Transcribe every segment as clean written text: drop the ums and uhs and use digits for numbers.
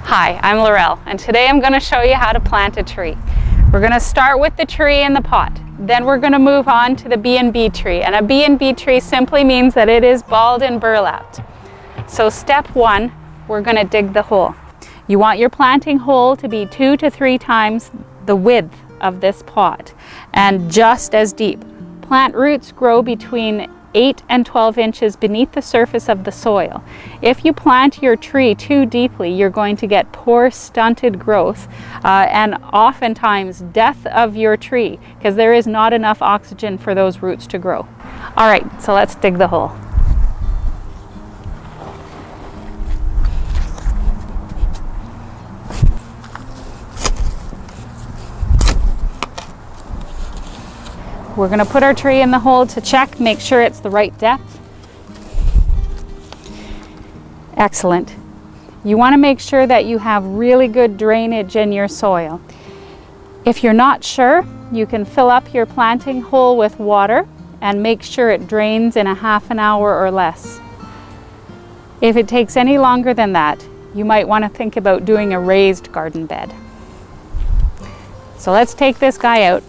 Hi, I'm Laurelle, and today I'm going to show you how to plant a tree. We're going to start with the tree in the pot. Then we're going to move on to the B&B tree. And a B&B tree simply means that it is balled and burlapped. So step one, we're going to dig the hole. You want your planting hole to be 2 to 3 times the width of this pot and just as deep. Plant roots grow between 8 and 12 inches beneath the surface of the soil. If you plant your tree too deeply, you're going to get poor, stunted growth and oftentimes death of your tree because there is not enough oxygen for those roots to grow. All right, so let's dig the hole. We're going to put our tree in the hole to check, make sure it's the right depth. Excellent. You want to make sure that you have really good drainage in your soil. If you're not sure, you can fill up your planting hole with water and make sure it drains in a half an hour or less. If it takes any longer than that, you might want to think about doing a raised garden bed. So let's take this guy out.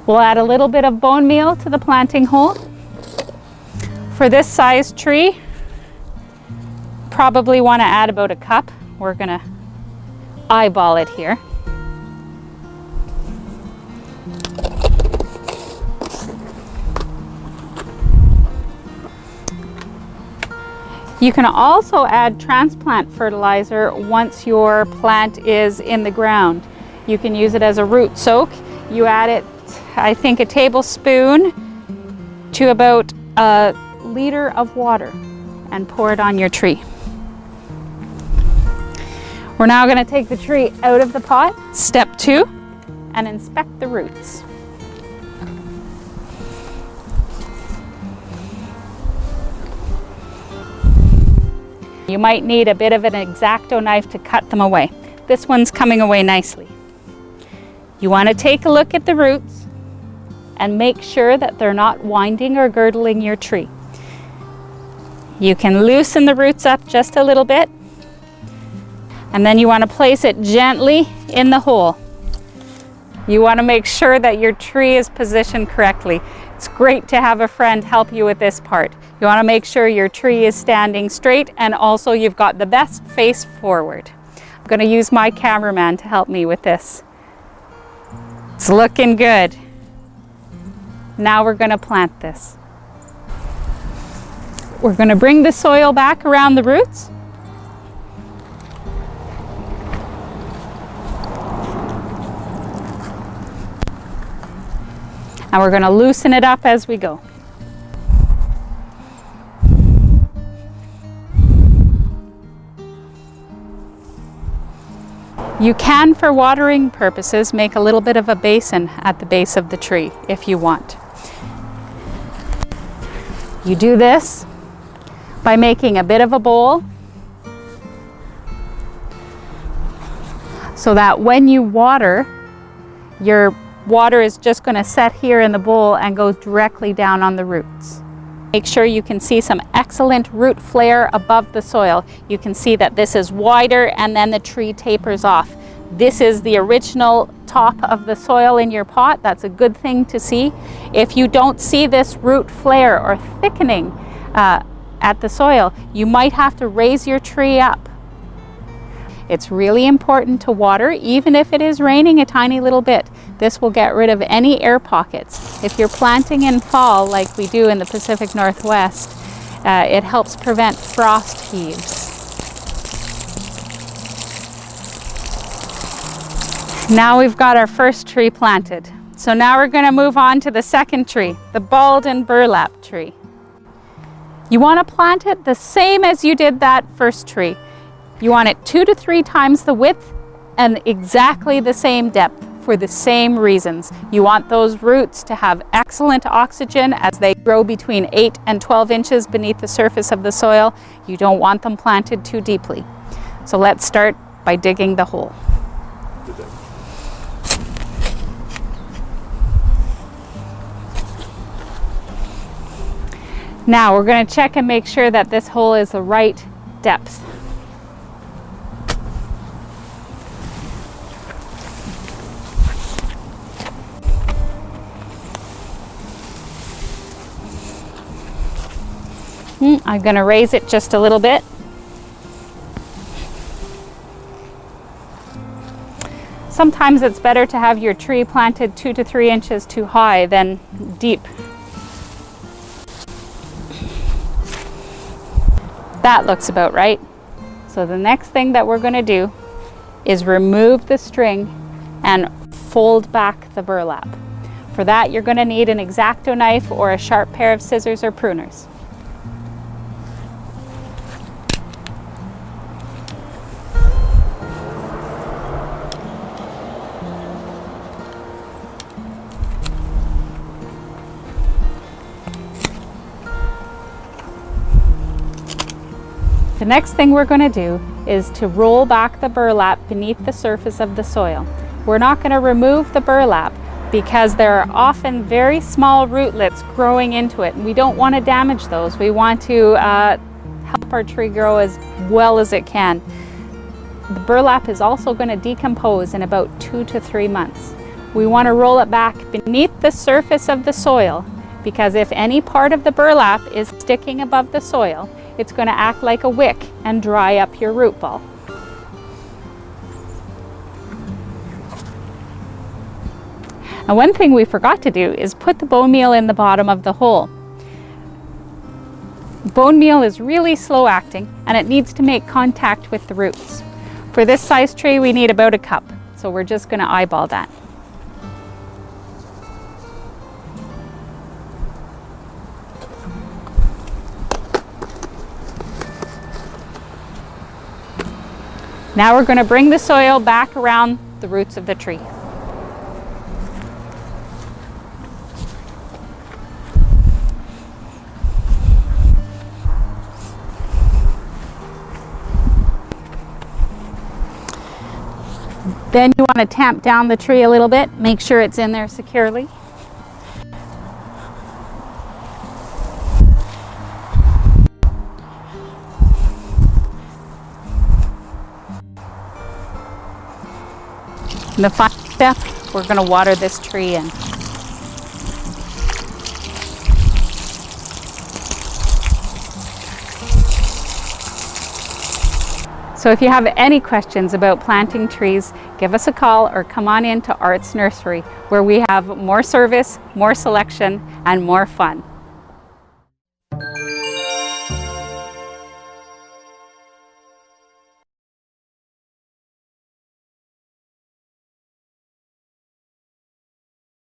We'll add a little bit of bone meal to the planting hole. For this size tree, probably want to add about a cup. We're going to eyeball it here. You can also add transplant fertilizer once your plant is in the ground. You can use it as a root soak. You add it, I think, a tablespoon to about a liter of water and pour it on your tree. We're now going to take the tree out of the pot, step 2, and inspect the roots. You might need a bit of an X-Acto knife to cut them away. This one's coming away nicely. You want to take a look at the roots and make sure that they're not winding or girdling your tree. You can loosen the roots up just a little bit, and then you want to place it gently in the hole. You want to make sure that your tree is positioned correctly. It's great to have a friend help you with this part. You want to make sure your tree is standing straight and also you've got the best face forward. I'm going to use my cameraman to help me with this. It's looking good. Now we're going to plant this. We're going to bring the soil back around the roots. And we're going to loosen it up as we go. You can, for watering purposes, make a little bit of a basin at the base of the tree if you want. You do this by making a bit of a bowl so that when you water, your water is just going to set here in the bowl and goes directly down on the roots. Make sure you can see some excellent root flare above the soil. You can see that this is wider and then the tree tapers off. This is the original top of the soil in your pot. That's a good thing to see. If you don't see this root flare or thickening at the soil, you might have to raise your tree up. It's really important to water even if it is raining a tiny little bit. This will get rid of any air pockets. If you're planting in fall like we do in the Pacific Northwest, it helps prevent frost heaves. Now we've got our first tree planted. So now we're going to move on to the second tree, the balled and burlap tree. You want to plant it the same as you did that first tree. You want it 2 to 3 times the width and exactly the same depth for the same reasons. You want those roots to have excellent oxygen as they grow between 8 and 12 inches beneath the surface of the soil. You don't want them planted too deeply. So let's start by digging the hole. Now we're going to check and make sure that this hole is the right depth. I'm going to raise it just a little bit. Sometimes it's better to have your tree planted 2 to 3 inches too high than deep. That looks about right. So the next thing that we're going to do is remove the string and fold back the burlap. For that, you're going to need an X-Acto knife or a sharp pair of scissors or pruners. The next thing we're going to do is to roll back the burlap beneath the surface of the soil. We're not going to remove the burlap because there are often very small rootlets growing into it, and we don't want to damage those. We want to help our tree grow as well as it can. The burlap is also going to decompose in about 2 to 3 months. We want to roll it back beneath the surface of the soil because if any part of the burlap is sticking above the soil, it's going to act like a wick and dry up your root ball. And one thing we forgot to do is put the bone meal in the bottom of the hole. Bone meal is really slow acting and it needs to make contact with the roots. For this size tree we need about a cup, so we're just going to eyeball that. Now we're going to bring the soil back around the roots of the tree. Then you want to tamp down the tree a little bit, make sure it's in there securely. And the final step, we're going to water this tree in. So if you have any questions about planting trees, give us a call or come on in to Art's Nursery, where we have more service, more selection, and more fun.